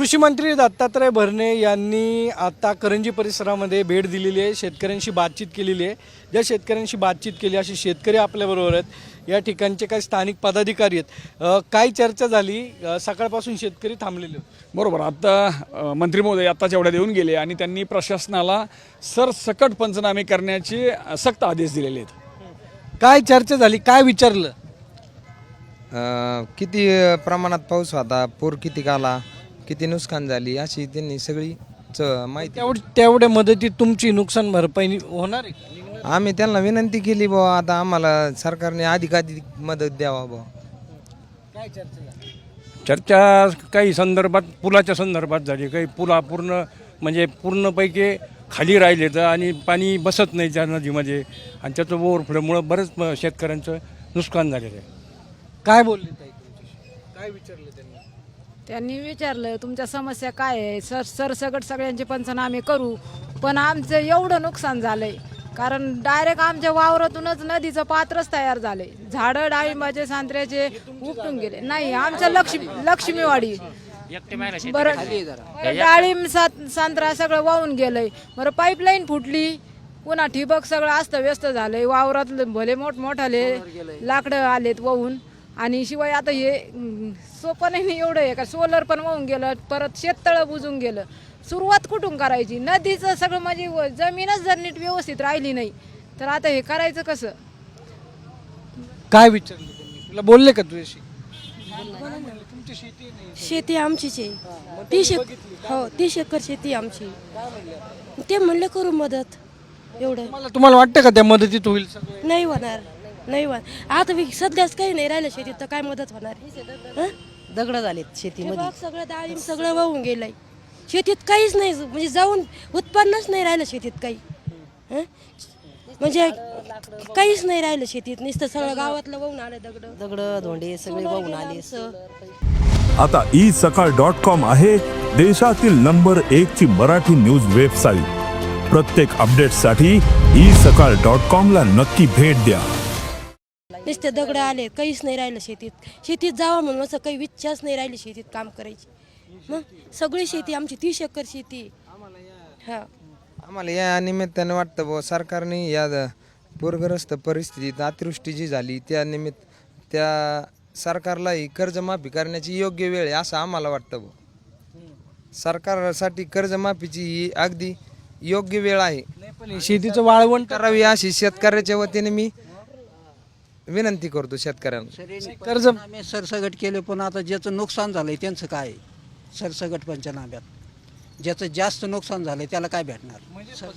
कृषी मंत्री दत्तात्रय भरणे यांनी आता करंजी परिसरामध्ये भेट दिलेली आहे, शेतकऱ्यांशी बातचीत केलेली आहे. ज्या शेतकऱ्यांशी बातचीत केली असे शेतकरी आपल्याबरोबर आहेत. या ठिकाणचे काही स्थानिक पदाधिकारी आहेत. काय चर्चा झाली, सकाळपासून शेतकरी थांबलेले होते. बरोबर. आता मंत्री महोदय आत्ताच एवढ्यात येऊन गेले आणि त्यांनी प्रशासनाला सरसकट पंचनामे करण्याचे सक्त आदेश दिलेले आहेत. काय चर्चा झाली, काय विचारलं? किती प्रमाणात पाऊस होता, पूर किती आला, किती नुकसान झाली, अशी त्यांनी सगळी माहिती. तेवढ्या मदतीत तुमची नुकसान भरपाई होणार आहे? आम्ही त्यांना विनंती केली बुवा, आता आम्हाला सरकारने अधिकाधिक मदत द्यावा बुवा. काय चर्चा झाली? चर्चा काही संदर्भात पुलाच्या संदर्भात झाली. काही पुला म्हणजे पूर्णपैकी खाली राहिले तर आणि पाणी बसत नाही त्या नदीमध्ये आणि त्याचं ओव्हरफ्लोमुळं बरंच शेतकऱ्यांचं नुकसान झालेलं आहे. काय बोलले ताई तुमच्याशी? काय विचारलं त्यांनी विचारलं तुमच्या समस्या काय आहे, सरसकट सगळ्यांचे पंचनामे करू. पण आमचं एवढं नुकसान झालंय, कारण डायरेक्ट आमच्या वावरातूनच नदीचं पात्रच तयार झालंय. झाडं डाळिंबाचे संत्र्याचे उपटून गेले. नाही, आमचं लक्ष्मीवाडी बरं डाळिंब संत्रा सगळं वाहून गेलंय. बरं पाईपलाईन फुटली, पुन्हा ठिबक सगळं अस्तव्यस्त झालंय. वावरात भले मोठमोठाले लाकडं आलेत वाहून. आणि शिवाय आता हे सोपं नाही एवढं आहे का, सोलर पण वाहून गेलं, परत शेततळं बुजून गेलं. सुरुवात कुठून करायची? नदीचं सगळं म्हणजे जमीनच जर नीट व्यवस्थित राहिली नाही तर आता हे करायचं कसं? काय विचारलं त्यांनी? तुला बोलले का तुझ्याशी? तुमची शेती नाही? शेती आमचीच आहे. 30 एकर शेती आमची. ते म्हणले करू मदत. एवढं तुम्हाला वाटतं का त्या मदतीत होईल सगळं? नाही होणार, नाही होणार. आता सध्याच काही नाही राहिलं शेतीत, तर काय मदत होणार? दगड झालेत शेतीमध्ये, सगळं डाळिंब सगळं वाहून गेलंय. शेतीत काहीच नाही, म्हणजे जाऊन उत्पन्नच नाही राहिलं शेतीत काही. म्हणजे काहीच नाही राहिलं शेतीत, नुसतं सगळं गावातलं वाहून आलं. दगड धोंडे सगळे वाहून आले. आता isakal.com आहे देशातील नंबर 1 ची मराठी न्यूज वेबसाईट. प्रत्येक अपडेटसाठी isakal.com ला नक्की भेट द्या. नुसते दगड आले, काहीच नाही राहिलं शेतीत. शेतीत जावं म्हणून असं काही इच्छाच नाही राहिली शेतीत काम करायची. मग सगळी शेती आमची 30 एकर शेती. हा, आम्हाला या निमित्ताने वाटतं बुवा, सरकारने या पूरग्रस्त परिस्थितीत अतिवृष्टी जी झाली त्या सरकारलाही कर्जमाफी करण्याची योग्य वेळ आहे असं आम्हाला वाटतं बुवा. सरकारसाठी कर्जमाफीची ही अगदी योग्य वेळ आहे. पण शेतीचं वाळवण करावी अशी शेतकऱ्याच्या वतीने मी विनंती करतो शेतकऱ्यांना. कर्ज सरसगट केले, पण आता ज्याचं नुकसान झालंय त्यांचं काय? सरसगट पंचनाम्यात ज्याचं जास्त नुकसान झालंय त्याला काय भेटणार?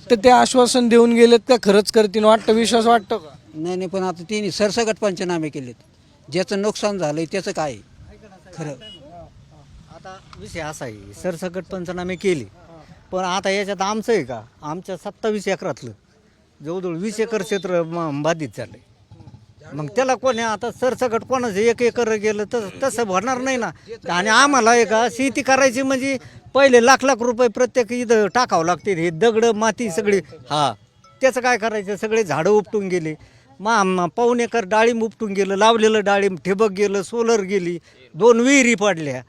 तर ते आश्वासन देऊन गेलेत का खरंच करतील? वाटतं, विश्वास वाटतो का? नाही, पण आता तिने सरसगट पंचनामे केलेत. ज्याचं नुकसान झालंय त्याचं काय खरं? आता विषय असा आहे, सरसकट पंचनामे केले, पण आता याच्यात आमचं आहे का? आमच्या 27 एकरातलं जवळजवळ 20 एकर क्षेत्र बाधित झालंय. मग त्याला कोणी आता सरसकट कोणाचं 1 एकर गेलं तर तसं भरणार नाही ना. आणि आम्हाला आहे का, शेती करायची म्हणजे पहिले लाख रुपये प्रत्येक इथं टाकावं लागते. हे दगड माती सगळी, त्याचं काय करायचं? सगळे झाडं उपटून गेले. पाऊण एकर डाळिंब उपटून गेलं, लावलेलं डाळिंब, ठिबक गेलं, सोलर गेली, 2 विहिरी पडल्या,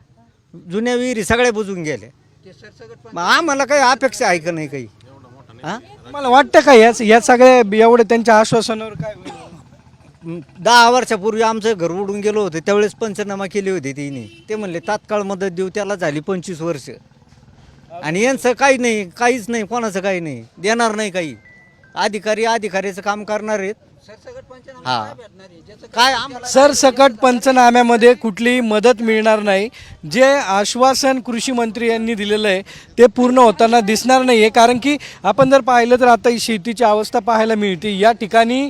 जुन्या विहिरी सगळ्या बुजून गेल्या. मग आम्हाला काही अपेक्षा आहे का नाही काही? मला वाटतं का या सगळ्या एवढे त्यांच्या आश्वासनावर काय होईल? 10 वर्षापूर्वी आमचं घर उडून गेलो होतं, त्यावेळेस पंचनामा केले होते तिने. ते म्हणले तात्काळ मदत देऊ. त्याला झाली 25 वर्ष आणि यांचं काही नाही, काहीच नाही, कोणाचं काही नाही, देणार नाही काही. अधिकाऱ्याचं काम करणार आहेत. काय सरसकट पंचनाम्यामध्ये कुठलीही मदत मिळणार नाही. जे आश्वासन कृषी मंत्री यांनी दिलेलं आहे ते पूर्ण होताना दिसणार नाही आहे. कारण की आपण जर पाहिलं तर आता ही शेतीची अवस्था पाहायला मिळते. या ठिकाणी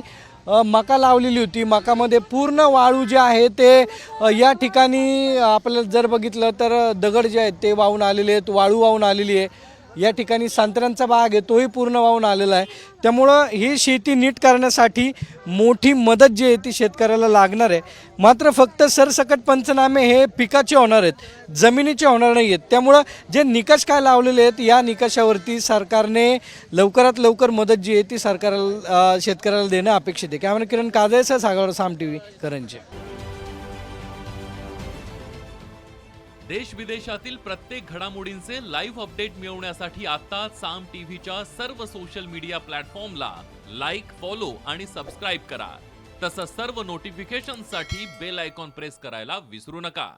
मका लावलेली होती, मकामध्ये पूर्ण वाळू जे आहे ते या ठिकाणी आपल्याला जर बघितलं तर दगड जे आहेत ते वाहून आलेले आहेत, वाळू वाहून आलेली आहे. या ठिकाणी संत्र्यांचा बाग आहे तोही पूर्ण वाहून आलेला आहे. त्यामुळं ही शेती नीट करण्यासाठी मोठी मदत जी आहे ती शेतकऱ्याला लागणार आहे. मात्र फक्त सरसकट पंचनामे हे पिकाचे होणार आहेत, जमिनीचे होणार नाही आहेत. त्यामुळं जे निकष काय लावलेले आहेत या निकषावरती सरकारने लवकरात लवकर मदत जी आहे ती शेतकऱ्याला देणं अपेक्षित आहे. कॅमेरा किरण काजळेसह सागर, साम TV, करंजी. देश विदेशातील प्रत्येक घडामोडींचे लाईव्ह अपडेट मिळवण्यासाठी आता साम टीव्हीच्या सर्व सोशल मीडिया प्लॅटफॉर्मला लाईक, फॉलो आणि सबस्क्राईब करा. तसंच सर्व नोटिफिकेशनसाठी बेल आयकॉन प्रेस करायला विसरू नका.